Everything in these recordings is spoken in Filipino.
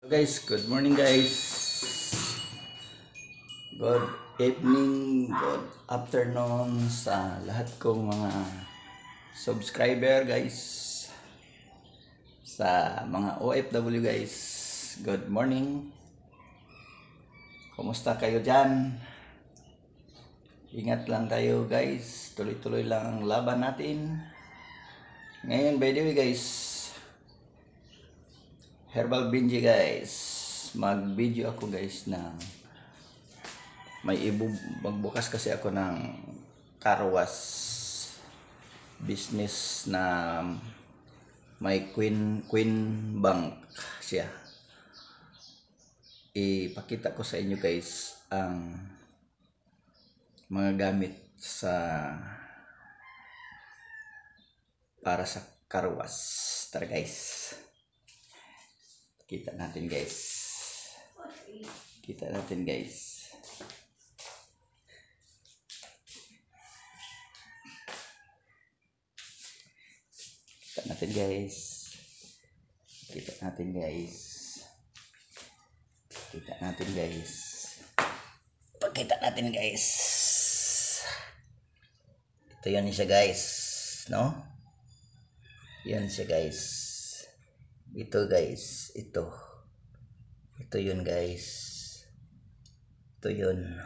Guys, good morning guys. Good evening, good afternoon sa lahat kong mga subscriber guys. Sa mga OFW guys, good morning. Kumusta kayo dyan? Ingat lang tayo guys. Tuloy-tuloy lang ang laban natin. Ngayon by the way guys, Herbal Binji guys, mag-video ako guys na magbukas kasi ako ng car wash business na may Queen Bank siya. Ipakita ko sa inyo guys ang mga gamit para sa car wash. Tara guys. Kita natin guys. Kita natin guys. Kita natin guys. Kita natin guys. Kita natin guys. Pakita natin guys. Ito yan siya guys, no? Yan siya guys. Ito guys, ito yun guys, ito yun.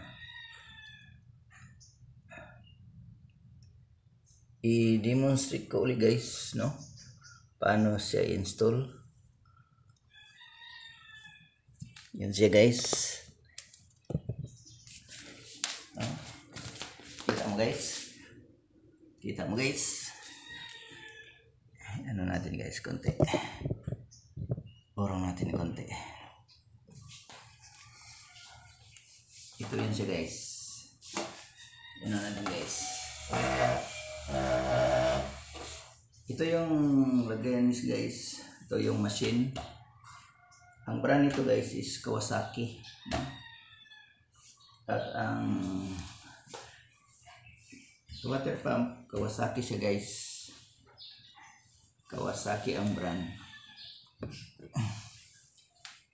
I-demonstrate ko ulit guys, no, paano siya install. Yan siya guys, no? Kita mo guys, kita mo guys. Ano natin guys, konti orong natin konti. Ito yun siya guys. Yan natin guys. Ito yung lagayan guys. Ito yung machine. Ang brand nito guys is Kawasaki. At ang water pump Kawasaki siya guys. Kawasaki ang brand.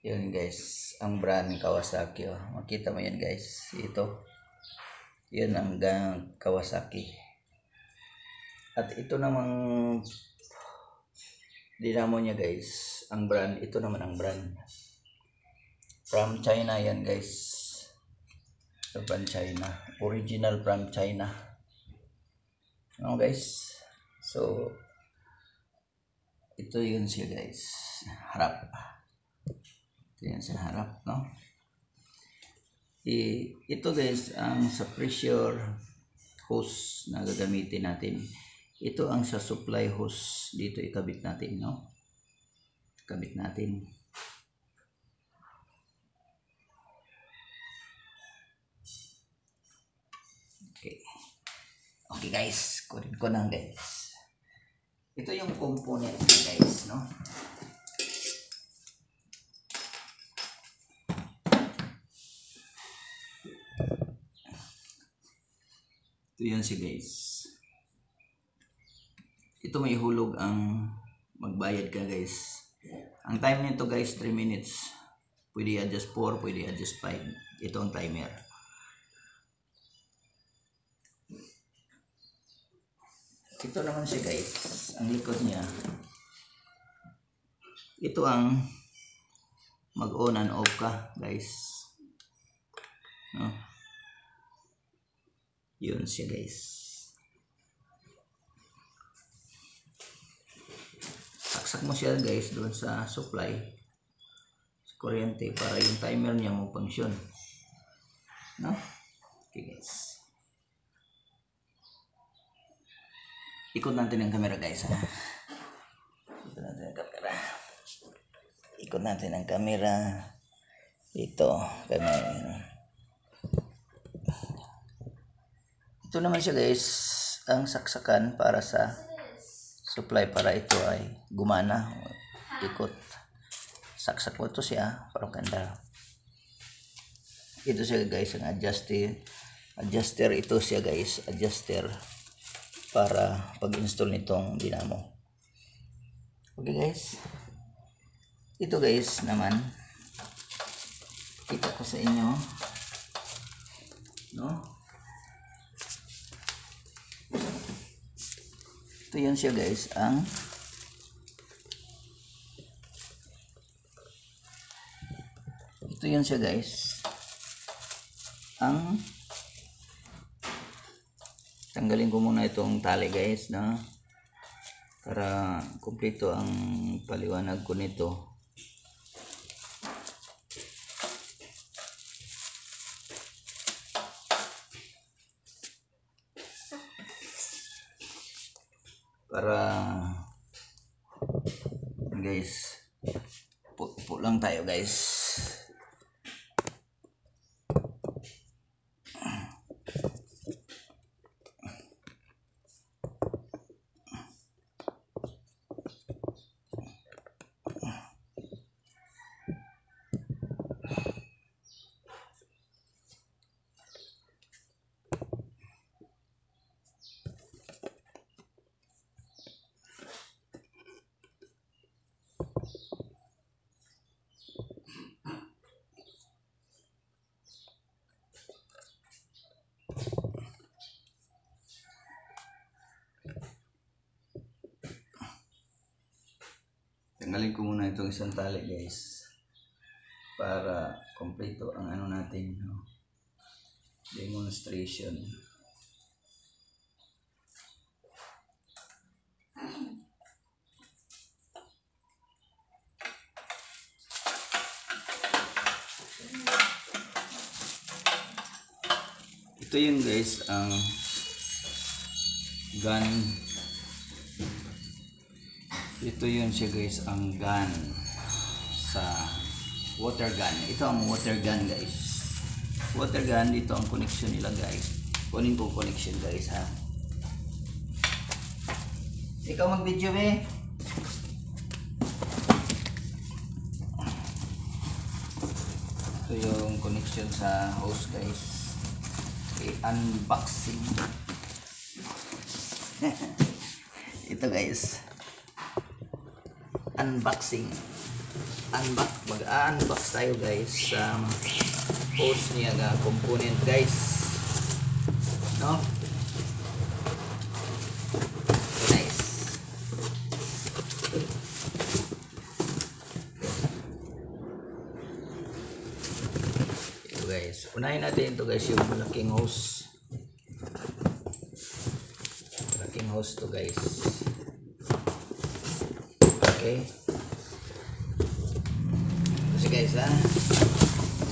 Yan guys, ang brand Kawasaki. Oh. Makita mo yan guys. Ito. Yan ang Kawasaki. At ito namang dinamo niya guys. Ang brand, ito naman ang brand. From China yan guys. From China. Original from China. No guys. So, ito yun siya guys. Harap. Ito yan sa harap, no? Ito guys, ang sa pressure hose na gagamitin natin. Ito ang sa supply hose. Dito ikabit natin, no? Ikabit natin. Okay. Okay guys, kunin ko na guys. Ito yung component guys, no? Ito yan si guys. Ito may hulog ang magbayad ka guys. Ang time nito guys 3 minutes. Pwede adjust 4, pwede adjust 5. Ito ang timer. Ito naman siya guys. Ang likod niya. Ito ang mag-on and off ka guys. No? Yun siya guys. Saksak mo siya guys doon sa supply. Sa kuryente para yung timer niya mag-function. No? Okay guys. Ikot natin ang camera guys. Ha? Ikot natin ang camera. Ikot natin ang camera. Ito. Camera. Ito naman siya guys. Ang saksakan para sa supply. Para ito ay gumana. Ikot. Saksak mo ito siya. Parang kanda. Ito siya guys. Ang adjuster. Adjuster ito siya guys. Adjuster. Para pag-install nitong dinamo. Okay guys. Ito guys naman kita ko sa inyo, no? Ito yan siya guys, ito yan siya guys, tanggalin ko muna itong tali guys, no? Para kumpleto ang paliwanag ko nito. Para guys, upo lang tayo guys. Tanggalin ko muna itong isang tali guys para kompleto ang ano natin, no? Demonstration. Ito yun guys, ang gun. Ito yun siya guys, ang gun sa water gun. Ito ang water gun guys. Water gun, dito ang connection nila guys. Kunin ko connection guys ha. Ikaw mag-video eh. Ito yung connection sa hose guys. I-unboxing. Ito guys. Unboxing. Mag-unbox tayo guys sa hose niya nga component guys, no? Nice. Ito guys, unahin natin ito guys, yung malaking hose. Malaking hose to guys. Okay. Kasi guys ha,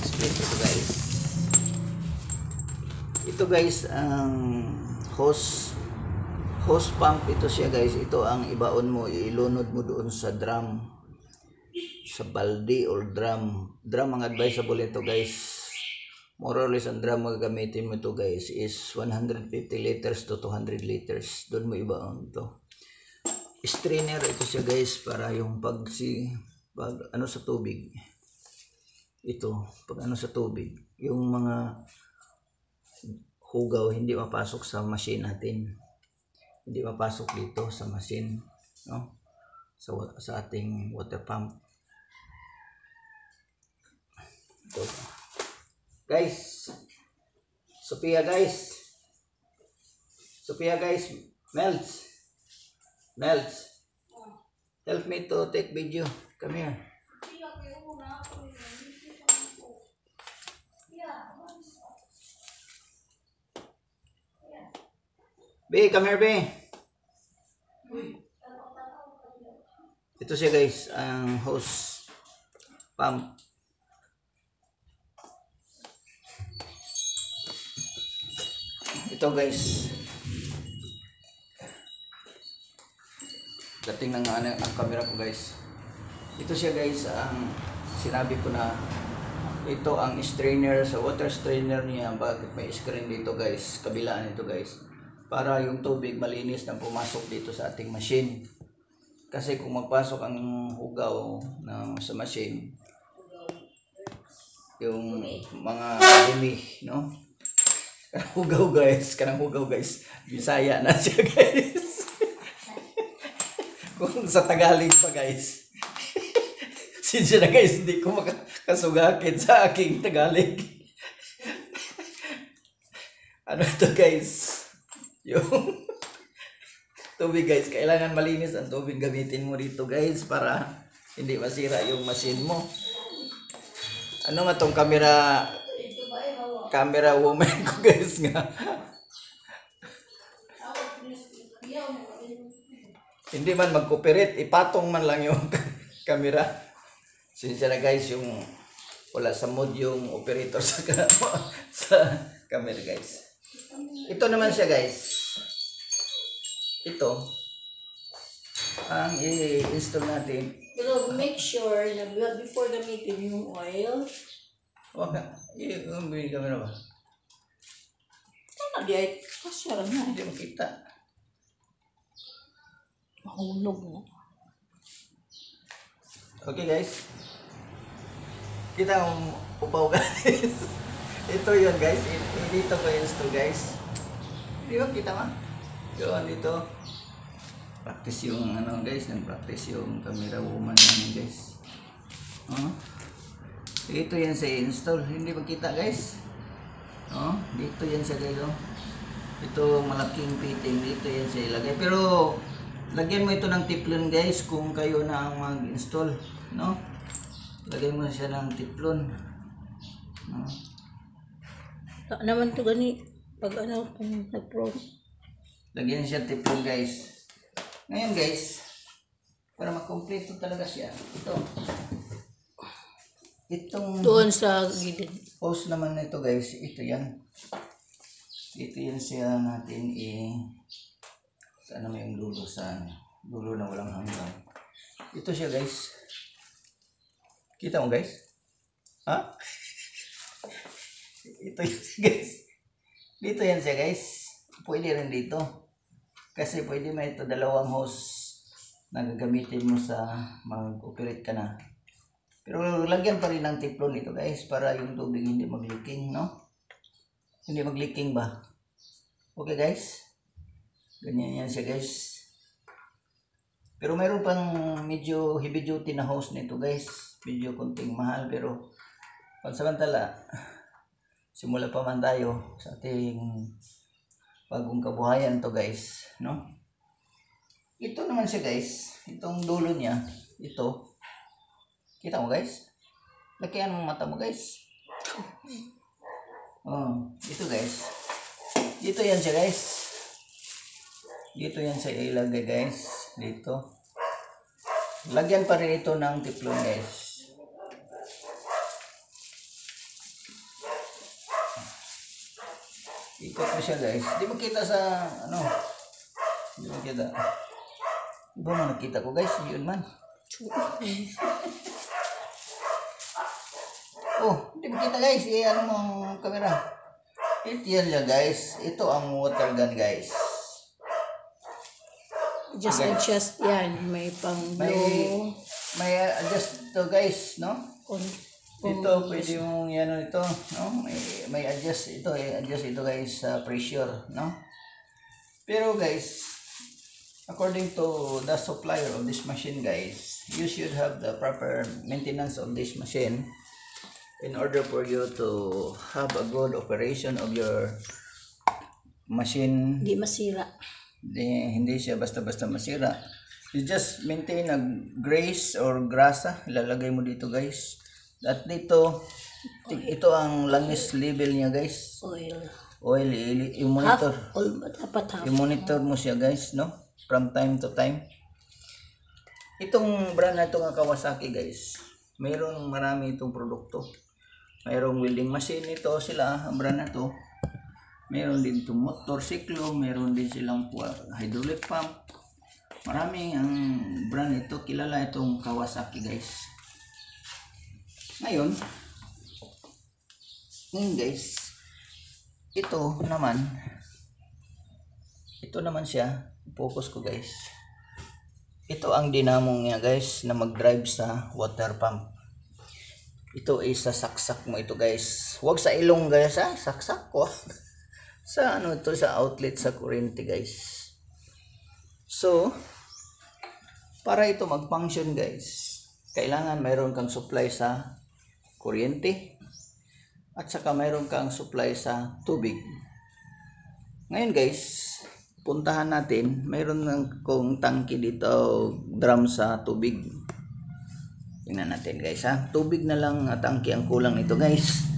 split ito guys. Ito guys ang hose pump. Ito siya guys. Ito ang ibaon mo, ilunod mo doon sa drum, sa balde or drum. Ang advisable ito guys. More or less ang drum gagamitin mo ito guys is 150 liters to 200 liters. Doon mo ibaon ito. Strainer ito siya guys para yung pag ano sa tubig. Ito pag ano sa tubig, yung mga hugaw hindi mapasok sa machine natin. Hindi mapasok dito sa machine, no? Sa ating water pump. Ito. Guys. Sophia guys. Melts, help me to take video. Come here. Be, come here, Be. Ito siya guys, ang hose pump. Ito guys. Dating ng ang camera ko guys. Ito siya guys, ang sinabi ko na ito ang strainer, sa water strainer niya. Bakit may screen dito guys, kabilaan nito guys, para yung tubig malinis na pumasok dito sa ating machine. Kasi kung magpasok ang hugaw sa machine, yung mga dumi, no? Kanang hugaw guys, Bisaya na siya guys. Kung sa Tagalog pa guys, Pasensya na guys, hindi ko makasugakit sa aking Tagalog. Ano to guys? Yung tubig guys, kailangan malinis ang tubig gamitin mo dito guys para hindi masira yung machine mo. Ano nga tong camera woman ko guys nga. Hindi man mag-cooperate, ipatong man lang yung camera. Sinsya na guys, yung wala sa mood yung operator sa camera guys. Ito naman siya guys. Ito ang i-install natin. Pero make sure na before gamitin yung oil. Wag na. Yung camera ba? Ano di ay kasya lang na. Hindi makita. Mahulog na. Okay guys. Kita ang upaw guys. Ito yun guys. Dito ko install guys. Di ba kita ma? Yun dito. Practice yung ano guys. Nag-practice yung camera woman namin guys. Ito yan sa install. Hindi ba kita guys? Dito yan sa guys. Ito malaking fitting. Dito yan sa ilagay. Pero lagyan mo ito ng tiplon guys kung kayo na ang mag-install. No? Lagyan mo siya ng tiplon. Naman to gani pag ano kung nag-pro. Lagyan siya tiplon guys. Ngayon guys, para makompleto talaga siya. Itong Doon sa gilid. post naman na ito guys, ito yan. Ito yan siya natin sana may yung dulo sa dulo na walang hanggang. Ito siya guys. Kita mo guys? Ha? Ito yan siya guys. Dito yan siya guys. Pwede rin dito. Kasi pwede mo ito dalawang hose na gagamitin mo sa mag-operate ka na. Pero lagyan pa rin ng tiplon ito guys para yung tubig hindi mag-leaking, no? Hindi mag-leaking ba? Okay guys? Ganyan yan siya guys. Pero mayroon pang medyo heavy duty na hose nito guys. Medyo konting mahal pero pansamantala simula pa man tayo sa ating bagong kabuhayan to guys, no? Ito naman siya guys. Itong dulo niya, ito. Kita mo guys? Lakihan mo mata mo guys. Ito guys. Dito yan siya guys. Dito yan sa ilagay guys. Dito. Lagyan pa rin ito ng tiplon guys. Ikot mo siya guys. Di mo kita sa ano. Di mo kita. Di ba man nakita ko guys? Yun man. Di mo kita guys. Ano mo ang camera. Ito yan niya guys. Ito ang water gun guys. Just Okay. adjust yan. May pang blow. May adjust to guys, no? Ito pwede mong yan ito, no? May adjust ito, adjust ito guys sa pressure, no? Pero guys, according to the supplier of this machine guys, you should have the proper maintenance of this machine in order for you to have a good operation of your machine. Hindi masira. Hindi siya basta-basta masira. You just maintain a grease or grasa, ilalagay mo dito guys. At dito, ito ang langis level niya guys. Oil, i-monitor. Dapat half. I-monitor mo siya guys, no? From time to time. Itong brand na ito nga Kawasaki guys, mayroong marami itong produkto. Mayroong welding machine ito sila, ang brand na ito. Mayroon din itong motorsiklo, mayroon din silang hydraulic pump. Maraming ang brand ito, kilala itong Kawasaki guys. Ngayon guys, ito naman siya, focus ko guys. Ito ang dinamo niya guys na mag-drive sa water pump. Ito ay sasaksak mo ito guys. Huwag sa ilong guys ha, saksak ko. Sa ano ito, sa outlet sa kuryente guys. So para ito mag-function guys, kailangan mayroon kang supply sa kuryente at saka mayroon kang supply sa tubig. Ngayon guys, puntahan natin, mayroon kong tangki dito, drum sa tubig. Tingnan natin guys ha, tubig na lang at tangki ang kulang nito guys.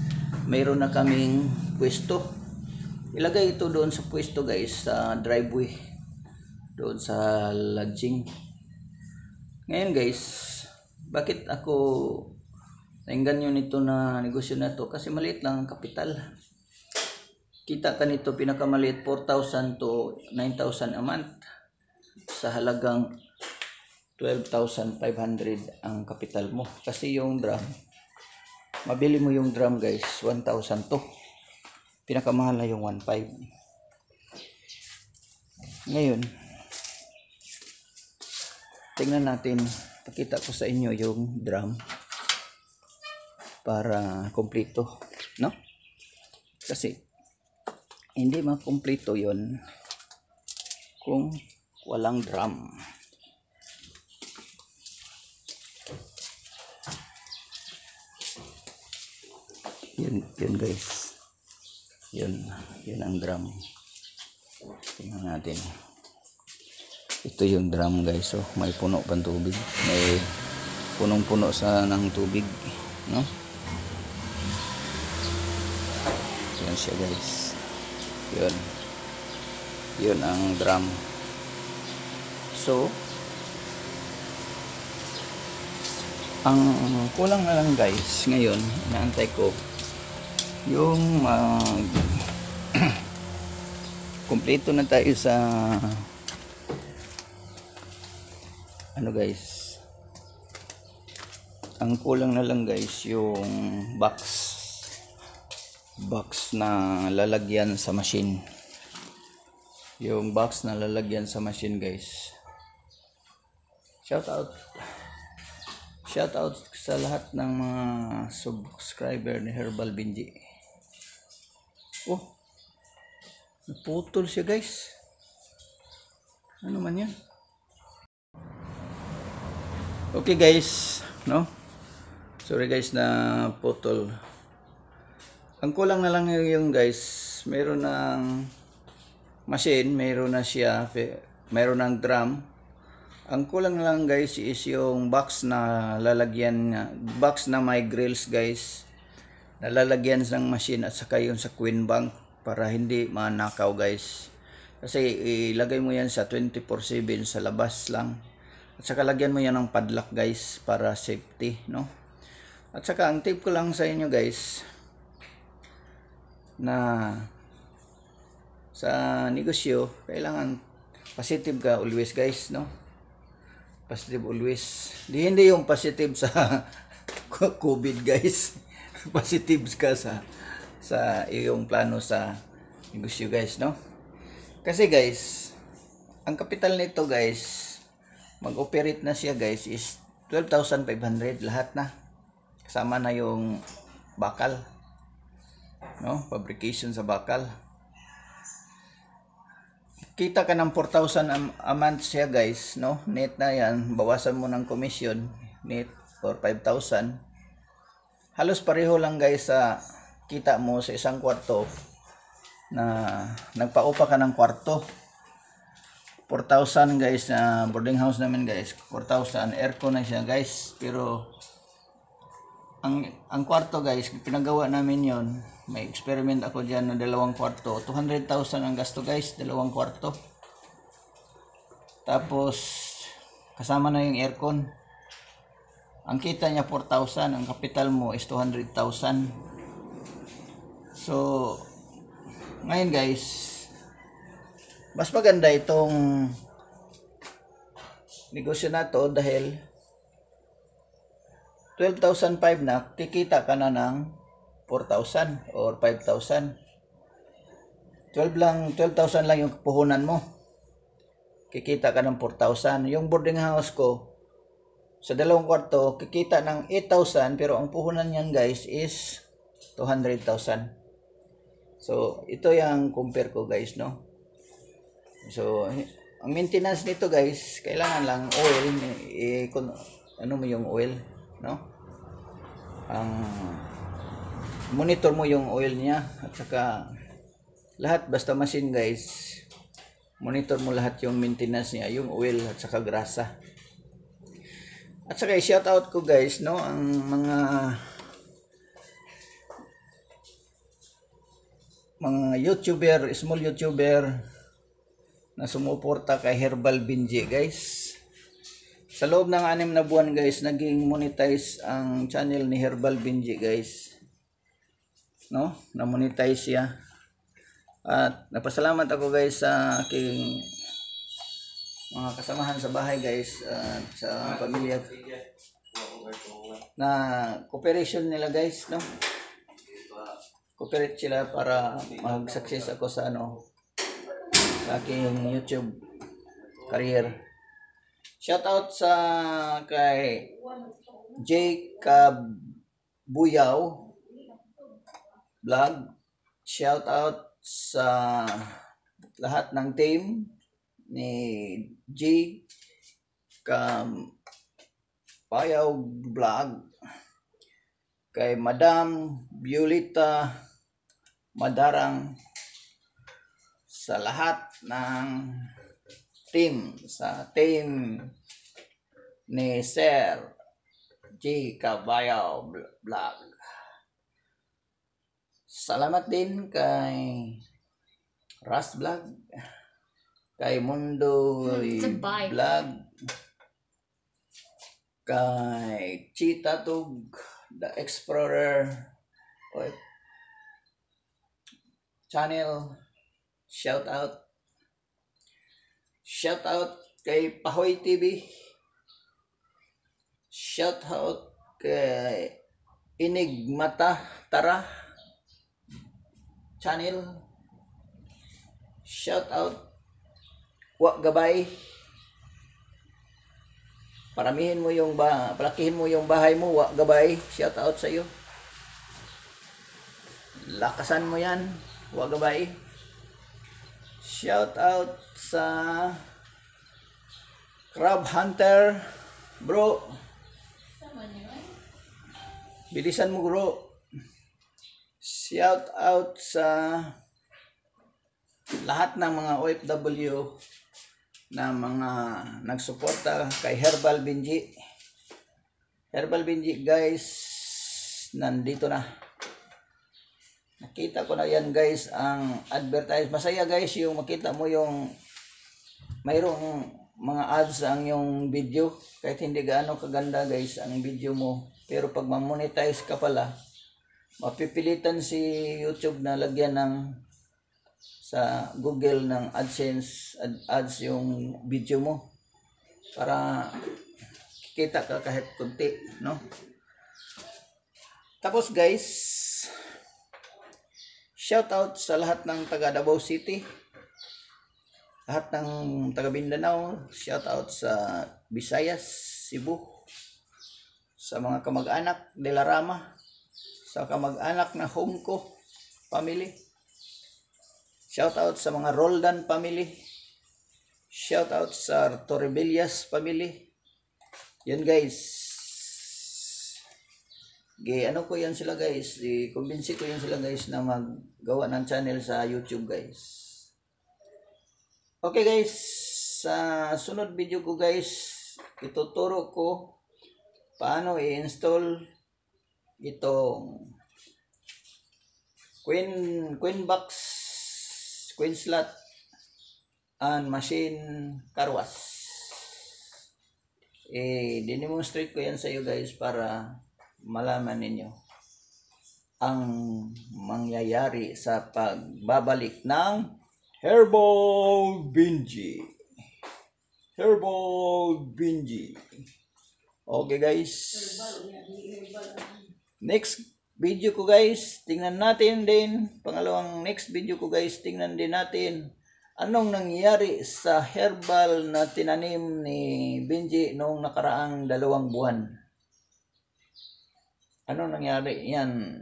Mayroon na kaming pwesto, ilagay ito doon sa pwesto guys, sa driveway, doon sa lodging. Ngayon guys, bakit ako nainganyo nito na negosyo na to? Kasi maliit lang ang kapital. Kita ka nito pinakamaliit 4,000 to 9,000 a month. Sa halagang 12,500 ang kapital mo. Kasi yung drum, mabili mo yung drum guys, 1,000 to. Pinakamahal na yung 1,500. Ngayon, tingnan natin, pakita ko sa inyo yung drum para kompleto, no? Kasi hindi makumpleto yon kung walang drum. Yun guys, yun ang drum. Tingnan natin, ito yung drum guys. So may puno pang tubig, may punong-puno sa ng tubig, no? Yan siya guys. Yun ang drum. So ang kulang na lang guys ngayon, inaantay ko yung kompleto na tayo sa ano guys. Ang kulang na lang guys yung box na lalagyan sa machine. Yung box na lalagyan sa machine guys. Shout out sa lahat ng mga subscriber ni Herbal Benji. Oh, naputol siya guys. Ano man yan? Okay guys, no? Sorry guys na putol. Ang kulang na lang yung guys, mayroon ng machine, mayroon na siya, mayroon ng drum. Ang kulang na lang guys is yung box na lalagyan, box na may grills guys, na lalagyan ng machine at saka yun sa queen bank para hindi manakaw guys. Kasi ilagay mo yan sa 24/7 sa labas lang. At saka lagyan mo yan ng padlock guys para safety, no? At saka ang tip ko lang sa inyo guys, na sa negosyo kailangan positive ka always guys, no? Positive always. Hindi yung positive sa COVID guys. Positive ka sa iyong plano sa negosyo guys, no? Kasi guys, ang kapital nito guys, mag-operate na siya guys is 12,500 lahat na. Kasama na yung bakal, no? Fabrication sa bakal. Kita ka ng 4,000 a month siya guys, no? Net na yan, bawasan mo ng commission, net or 5,000. Halos pareho lang guys sa kita mo sa isang kwarto na nagpaupa ka ng kwarto. 4,000 guys na boarding house namin guys, 4,000, aircon na siya guys. Pero ang kwarto guys, pinagawa namin yon, may experiment ako dyan na 2 kwarto, 200,000 ang gasto guys, 2 kwarto. Tapos kasama na yung aircon. Ang kita niya 4,000, ang kapital mo is 200,000. So ngayon guys, mas maganda itong negosyo na to dahil 12,500 na, kikita ka na ng 4,000 or 5,000. 12,000 lang yung puhunan mo, kikita ka ng 4,000. Yung boarding house ko sa 2 kwarto, kikita ng 8,000, pero ang puhunan niyan guys is 200,000. So ito yung compare ko guys, no? So ang maintenance nito guys, kailangan lang oil, ano mo yung oil, no? Ang monitor mo yung oil niya at saka lahat basta machine guys. Monitor mo lahat yung maintenance niya, yung oil at saka grasa. At saka shout out ko guys, no, ang mga YouTuber, small YouTuber na sumuporta kay Herbal Binji guys. Sa loob ng 6 na buwan guys, naging monetize ang channel ni Herbal Binji guys. No? Na-monetize siya. At napasalamat ako guys sa aking mga kasamahan sa bahay guys at sa pamilya na cooperation nila guys, no? Cooperate sila para mag-success ako sa sa aking YouTube career. Shout out sa kay Jacob Buyaw Vlog. Shout out sa lahat ng team ni G Kampayaw Vlog, kay Madam Violeta Madarang, sa lahat ng team, sa team ni Sir G Kampayaw Vlog. Salamat din kay Ras Vlog, kay Mundo Vlog, kay Chita Tug The Explorer channel. Shout out kay Pahoy TV. Shout out kay Enigmata Tara channel. Shout out Wa Gabay. Palakihin mo yung bahay mo, Wa Gabay. Shout out sa iyo. Lakasan mo yan, Wa Gabay. Shout out sa Crab Hunter, bro. Bilisan mo bro. Shout out sa lahat ng mga OFW na mga nagsuporta kay Herbal Binji. Herbal Binji guys, nandito na. Nakita ko na yan guys ang advertise. Masaya guys yung makita mo yung mayroong mga ads ang yung video. Kahit hindi gaano kaganda guys ang video mo. Pero pag ma-monetize ka pala, mapipilitan si YouTube na lagyan ng sa Google ng AdSense ads yung video mo para kikita ka kahit kunti, no? Tapos guys, shout out sa lahat ng taga Davao City, lahat ng taga Mindanao, shout out sa Visayas, Cebu, sa mga kamag-anak de la Rama, sa kamag-anak na Hongko family. Shout out sa mga Roldan family. Shout out sa Torrebillas family. Yan guys. Ano ko yan sila guys. I-convince ko yan sila guys na maggawa ng channel sa YouTube guys. Okay guys. Sa sunod video ko guys, ituturo ko paano i-install itong Queen box, Queen slot and machine car wash. Dinemonstrate ko yan sa iyo guys para malaman ninyo ang mangyayari sa pagbabalik ng Herbal Binji. Herbal Binji. Okay guys. Next video ko guys, tingnan natin din. Pangalawang next video ko guys, tingnan din natin anong nangyari sa herbal na tinanim ni Binji noong nakaraang 2 buwan. Anong nangyari? Yan.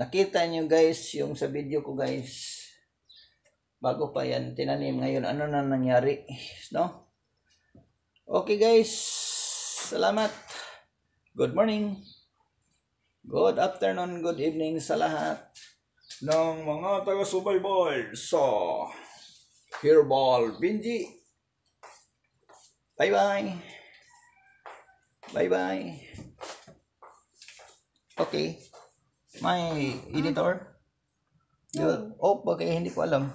Nakita nyo guys yung sa video ko guys. Bago pa yan tinanim, ngayon ano na nangyari, no? Okay guys. Salamat. Good morning, good afternoon, good evening sa lahat ng mga taga-subaybay sa Herbal Binji. Bye-bye. Bye-bye. Okay. May editor? Oh, okay, hindi ko alam.